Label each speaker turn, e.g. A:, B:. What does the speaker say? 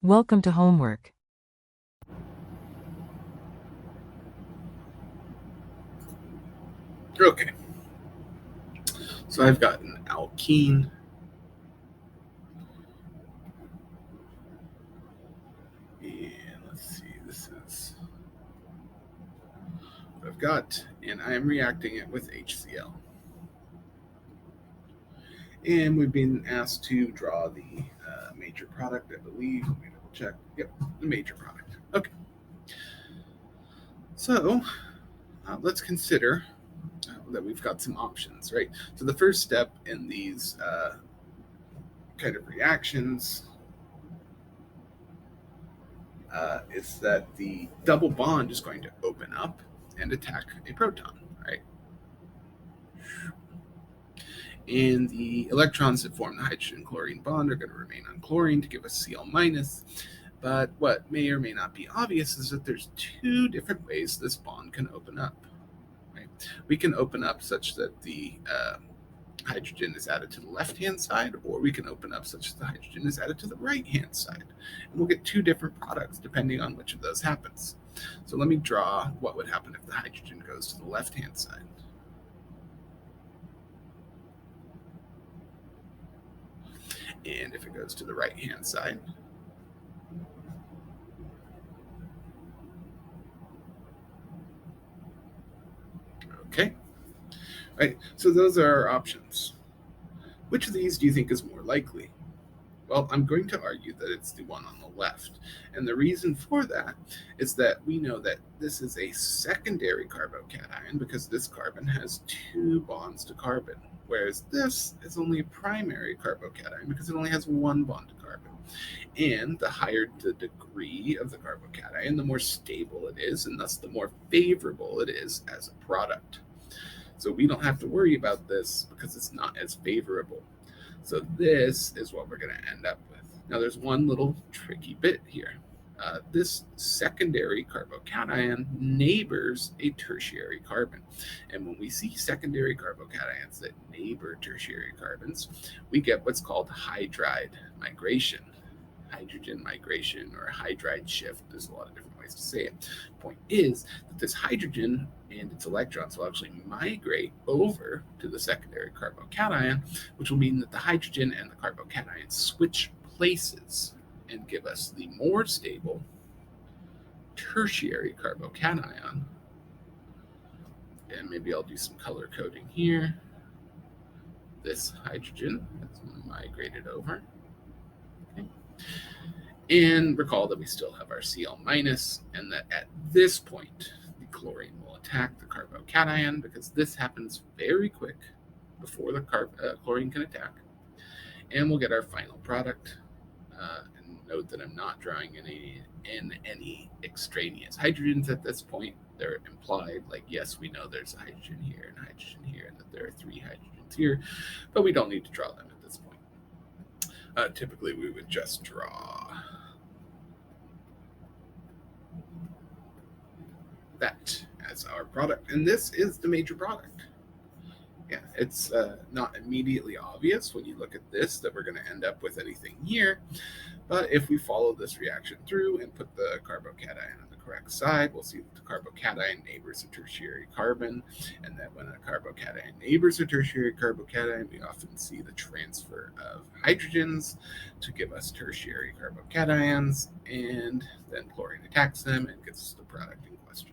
A: Welcome to homework.
B: Okay, so I've got an alkene, and let's see, this is what I've got, and I am reacting it with HCl. And we've been asked to draw the major product, I believe. Let me double check. Yep, the major product. Okay, so let's consider that we've got some options, right? So the first step in these kind of reactions is that the double bond is going to open up and attack a proton, right? And the electrons that form the hydrogen-chlorine bond are going to remain on chlorine to give us Cl-. But what may or may not be obvious is that there's two different ways this bond can open up. Right? We can open up such that the hydrogen is added to the left-hand side, or we can open up such that the hydrogen is added to the right-hand side. And we'll get two different products depending on which of those happens. So let me draw what would happen if the hydrogen goes to the left-hand side. And if it goes to the right-hand side. Okay. Right. So those are our options. Which of these do you think is more likely? Well, I'm going to argue that it's the one on the left. And the reason for that is that we know that this is a secondary carbocation because this carbon has two bonds to carbon, whereas this is only a primary carbocation because it only has one bond to carbon. And the higher the degree of the carbocation, the more stable it is, and thus the more favorable it is as a product. So we don't have to worry about this because it's not as favorable. So this is what we're going to end up with. Now there's one little tricky bit here. This secondary carbocation neighbors a tertiary carbon. And when we see secondary carbocations that neighbor tertiary carbons, we get what's called hydride migration. Hydrogen migration or hydride shift. There's a lot of different ways to say it. Point is that this hydrogen and its electrons will actually migrate over to the secondary carbocation, which will mean that the hydrogen and the carbocation switch places and give us the more stable tertiary carbocation. And maybe I'll do some color coding here. This hydrogen has migrated over. Okay. And recall that we still have our Cl-, and that at this point, the chlorine will attack the carbocation because this happens very quick before the chlorine can attack. And we'll get our final product. And note that I'm not drawing any extraneous hydrogens at this point. They're implied, like, yes, we know there's a hydrogen here and hydrogen here, and that there are three hydrogens here, but we don't need to draw them at this point. Typically, we would just draw that as our product, and this is the major product. Yeah, it's not immediately obvious when you look at this that we're going to end up with anything here, but if we follow this reaction through and put the carbocation on the correct side, we'll see that the carbocation neighbors a tertiary carbon, and that when a carbocation neighbors a tertiary carbocation, we often see the transfer of hydrogens to give us tertiary carbocations, and then chlorine attacks them and gets us the product in question.